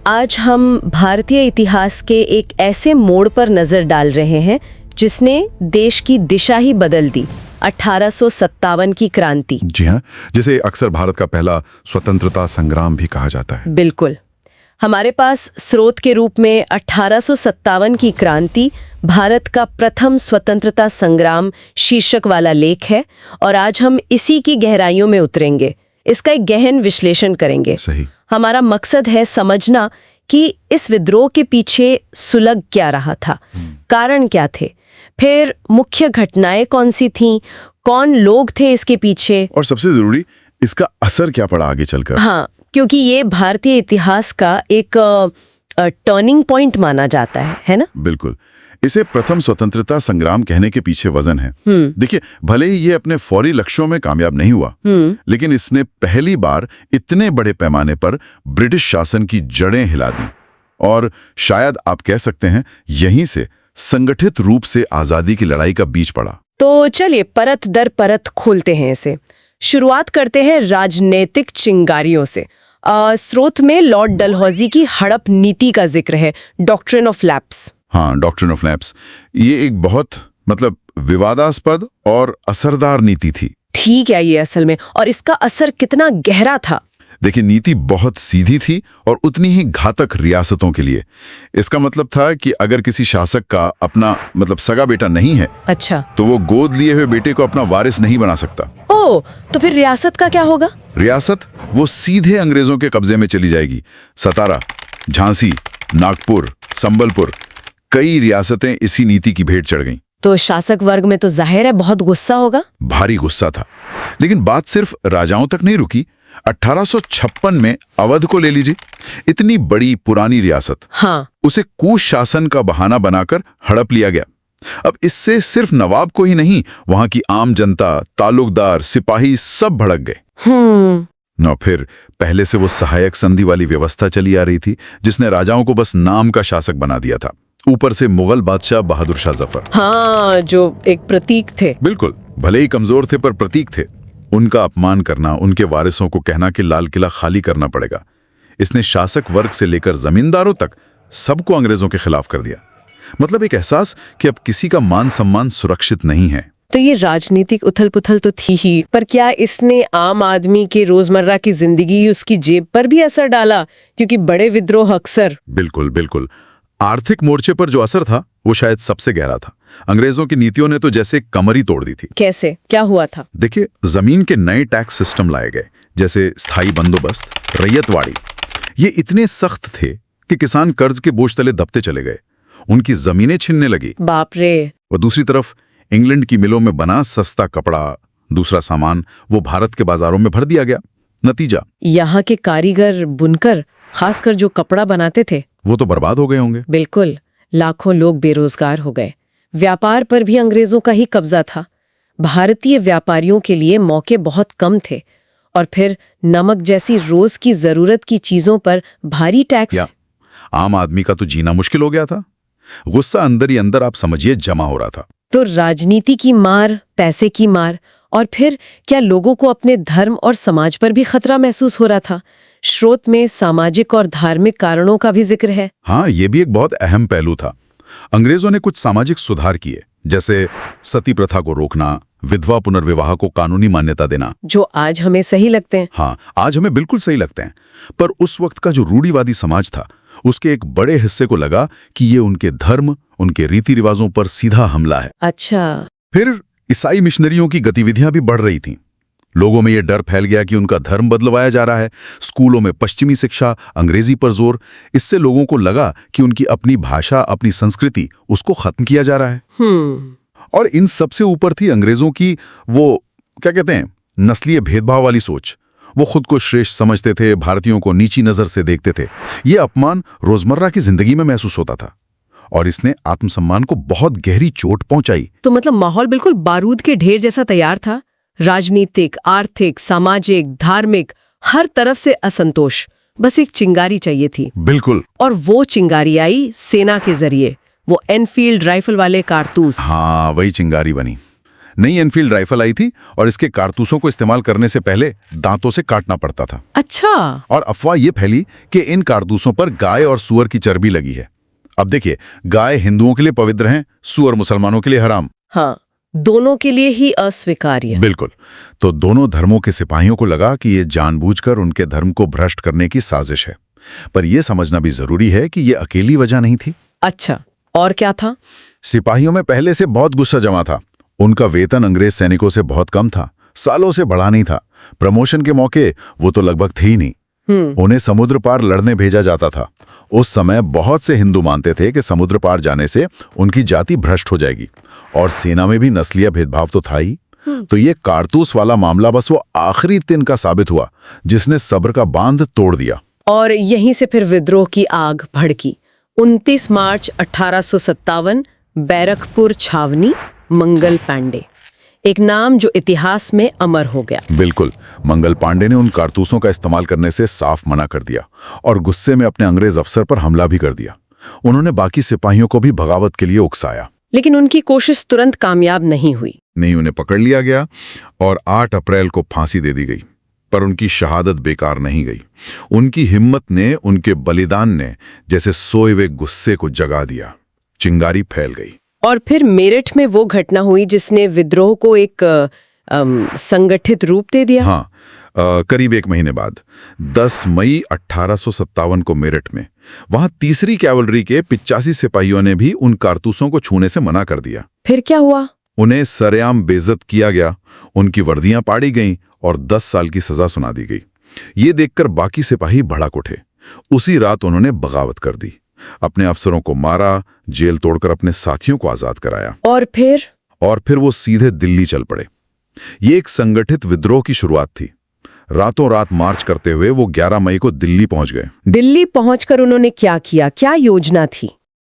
आज हम भारतीय इतिहास के एक ऐसे मोड़ पर नजर डाल रहे हैं जिसने देश की दिशा ही बदल दी। 1857 की क्रांति। जी हाँ, जिसे अक्सर भारत का पहला स्वतंत्रता संग्राम भी कहा जाता है। बिल्कुल। हमारे पास स्रोत के रूप में 1857 की क्रांति भारत का प्रथम स्वतंत्रता संग्राम शीर्षक वाला लेख है और आज हम इसी की गहराइयों में उतरेंगे, इसका एक गहन विश्लेषण करेंगे। सही। हमारा मकसद है समझना कि इस विद्रोह के पीछे सुलग क्या रहा था, कारण क्या थे, फिर मुख्य घटनाएं कौन सी थीं, कौन लोग थे इसके पीछे, और सबसे जरूरी इसका असर क्या पड़ा आगे चलकर। हाँ, क्योंकि ये भारतीय इतिहास का एक टर्निंग पॉइंट माना जाता है ना? बिल्कुल। इसे प्रथम स्वतंत्रता संग्राम कहने के पीछे वजन है। देखिए, भले ही ये अपने फौरी लक्ष्यों में कामयाब नहीं हुआ, लेकिन इसने पहली बार इतने बड़े पैमाने पर ब्रिटिश शासन की जड़ें हिला दी और शायद आप कह सकते हैं यहीं से संगठित रूप से आजादी की लड़ाई का बीज पड़ा। तो चलिए परत दर परत खोलते हैं इसे। शुरुआत करते हैं राजनीतिक चिंगारियों से। स्रोत में लॉर्ड डलहौजी की हड़प नीति का जिक्र है, डॉक्ट्रिन ऑफ लैप्स। हाँ, डॉक्ट्रिन ऑफ लैप्स। ये एक बहुत विवादास्पद और असरदार नीति थी। थी क्या ये असल में, और इसका असर कितना गहरा था? देखिए, नीति बहुत सीधी थी और उतनी ही घातक रियासतों के लिए। इसका मतलब था कि अगर किसी शासक का अपना सगा बेटा नहीं है, अच्छा, तो वो गोद लिए हुए बेटे को अपना वारिस नहीं बना सकता। ओह, तो फिर रियासत का क्या होगा? रियासत वो सीधे अंग्रेजों के कब्जे में चली जाएगी। सतारा, झांसी, नागपुर, संबलपुर, कई रियासतें इसी नीति की भेंट चढ़ गईं। तो शासक वर्ग में तो जाहिर है बहुत गुस्सा होगा। भारी गुस्सा था। लेकिन बात सिर्फ राजाओं तक नहीं रुकी। 1856 में अवध को ले लीजिए, इतनी बड़ी पुरानी रियासत। हाँ। उसे कुश शासन का बहाना बनाकर हड़प लिया गया। अब इससे सिर्फ नवाब को ही नहीं, वहां की आम जनता, तालुकदार, सिपाही सब भड़क गए। न फिर पहले से वो सहायक संधि वाली व्यवस्था चली आ रही थी, जिसने राजाओं को बस नाम का शासक बना दिया था। ऊपर से मुगल बादशाह बहादुर शाह जफर, हाँ, जो एक प्रतीक थे। बिल्कुल, भले ही कमजोर थे पर प्रतीक थे। उनका अपमान करना, उनके वारिसों को कहना कि लाल किला खाली करना पड़ेगा, इसने शासक वर्ग से लेकर जमींदारों तक सबको अंग्रेजों के खिलाफ कर दिया। एक एहसास कि अब किसी का मान सम्मान सुरक्षित नहीं है। तो ये राजनीतिक उथल पुथल तो थी ही, पर क्या इसने आम आदमी के रोजमर्रा की जिंदगी, उसकी जेब पर भी असर डाला? क्योंकि बड़े विद्रोह अक्सर। बिल्कुल बिल्कुल। आर्थिक मोर्चे पर जो असर था वो शायद सबसे गहरा था। अंग्रेजों की नीतियों ने तो जैसे कमर ही तोड़ दी थी। कैसे, क्या हुआ था? देखिए, जमीन के नए टैक्स सिस्टम लाए गए, जैसे स्थायी बंदोबस्त, रैयतवाड़ी। ये इतने सख्त थे कि किसान कर्ज के बोझ तले दबते चले गए, उनकी जमीनें छिनने लगी। बाप रे। और दूसरी तरफ इंग्लैंड की मिलों में बना सस्ता कपड़ा, दूसरा सामान, वो भारत के बाजारों में भर दिया गया। नतीजा, यहाँ के कारीगर, बुनकर, खासकर जो कपड़ा बनाते थे, वो तो बर्बाद हो गए होंगे। बिल्कुल, लाखों लोग बेरोजगार हो गए। व्यापार पर भी अंग्रेजों का ही कब्जा था। भारतीय व्यापारियों के लिए मौके बहुत कम थे, और फिर नमक जैसी रोज की जरूरत की चीजों पर भारी टैक्स। आम आदमी का तो जीना मुश्किल हो गया था। गुस्सा अंदर ही अंदर, आप समझिए, जमा हो रहा था। तो राजनीति की मार, पैसे की मार, और फिर क्या लोगों को अपने धर्म और समाज पर भी खतरा महसूस हो रहा था? स्रोत में सामाजिक और धार्मिक कारणों का भी जिक्र है। हाँ, ये भी एक बहुत अहम पहलू था। अंग्रेजों ने कुछ सामाजिक सुधार किए, जैसे सती प्रथा को रोकना, विधवा पुनर्विवाह को कानूनी मान्यता देना, जो आज हमें सही लगते हैं। हाँ, आज हमें बिल्कुल सही लगते हैं, पर उस वक्त का जो रूढ़िवादी समाज था, उसके एक बड़े हिस्से को लगा कि ये उनके धर्म, उनके रीति रिवाजों पर सीधा हमला है। अच्छा। फिर ईसाई मिशनरियों की गतिविधियां भी बढ़ रही थीं। लोगों में यह डर फैल गया कि उनका धर्म बदलवाया जा रहा है। स्कूलों में पश्चिमी शिक्षा, अंग्रेजी पर जोर, इससे लोगों को लगा कि उनकी अपनी भाषा, अपनी संस्कृति, उसको खत्म किया जा रहा है। और इन सबसे ऊपर थी अंग्रेजों की वो क्या कहते हैं, नस्लीय भेदभाव वाली सोच। वो खुद को श्रेष्ठ समझते थे, भारतीयों को नीची नजर से देखते थे। ये अपमान रोजमर्रा की जिंदगी में महसूस होता था और इसने आत्मसम्मान को बहुत गहरी चोट पहुंचाई। तो माहौल बिल्कुल बारूद के ढेर जैसा तैयार था। राजनीतिक, आर्थिक, सामाजिक, धार्मिक, हर तरफ से असंतोष। बस एक चिंगारी चाहिए थी। बिल्कुल। और वो चिंगारी आई सेना के जरिए, वो एनफील्ड राइफल वाले कारतूस। हाँ, वही चिंगारी बनी। नई एनफील्ड राइफल आई थी और इसके कारतूसों को इस्तेमाल करने से पहले दांतों से काटना पड़ता था। अच्छा। और अफवाह ये फैली कि इन कारतूसों पर गाय और सूअर की चर्बी लगी है। अब देखिए, गाय हिंदुओं के लिए पवित्र हैं, सूअर मुसलमानों के लिए हराम। हाँ, दोनों के लिए ही अस्वीकार्य। बिल्कुल। तो दोनों धर्मों के सिपाहियों को लगा कि ये जानबूझकर उनके धर्म को भ्रष्ट करने की साजिश है। पर यह समझना भी जरूरी है कि ये अकेली वजह नहीं थी। अच्छा, और क्या था? सिपाहियों में पहले से बहुत गुस्सा जमा था। उनका वेतन अंग्रेज सैनिकों से बहुत कम था, सालों से बढ़ा नहीं था। प्रमोशन के मौके वो तो लगभग थे ही नहीं। उन्हें समुद्र पार लड़ने भेजा जाता था। उस समय बहुत से हिंदू मानते थे कि समुद्र पार जाने से उनकी जाति भ्रष्ट हो जाएगी, और सेना में भी नस्लीय भेदभाव तो था ही। तो ये कारतूस वाला मामला बस वो आखिरी तिनका साबित हुआ जिसने सब्र का बांध तोड़ दिया। और यहीं से फिर विद्रोह की आग भड़की। 29 मार्च 1857, बैरकपुर छावनी, मंगल पांडे, एक नाम जो इतिहास में अमर हो गया। बिल्कुल। मंगल पांडे ने उन कारतूसों का इस्तेमाल करने से साफ मना कर दिया और गुस्से में अपने अंग्रेज अफसर पर हमला भी कर दिया। उन्होंने बाकी सिपाहियों को भी बगावत के लिए उकसाया। लेकिन उनकी कोशिश तुरंत कामयाब नहीं हुई। नहीं, उन्हें पकड़ लिया गया और 8 अप्रैल को फांसी दे दी गई। पर उनकी शहादत बेकार नहीं गई। उनकी हिम्मत ने, उनके बलिदान ने जैसे सोए हुए गुस्से को जगा दिया। चिंगारी फैल गई। और फिर मेरठ में वो घटना हुई जिसने विद्रोह को एक संगठित रूप दे दिया। हाँ, करीब 1 महीने बाद 10 मई 1857 को मेरठ में वहां तीसरी कैवलरी के 85 सिपाहियों ने भी उन कारतूसों को छूने से मना कर दिया। फिर क्या हुआ? उन्हें सरेआम बेइज्जत किया गया, उनकी वर्दियां पाड़ी गईं और 10 साल की सजा सुना दी गई। ये देखकर बाकी सिपाही भड़क उठे। उसी रात उन्होंने बगावत कर दी, अपने अफसरों को मारा, जेल तोड़कर अपने साथियों को आजाद कराया। और फिर वो सीधे दिल्ली चल पड़े। ये एक संगठित विद्रोह की शुरुआत थी। रातों रात मार्च करते हुए वो 11 मई को दिल्ली पहुंच गए। दिल्ली पहुंचकर उन्होंने क्या किया? क्या योजना थी?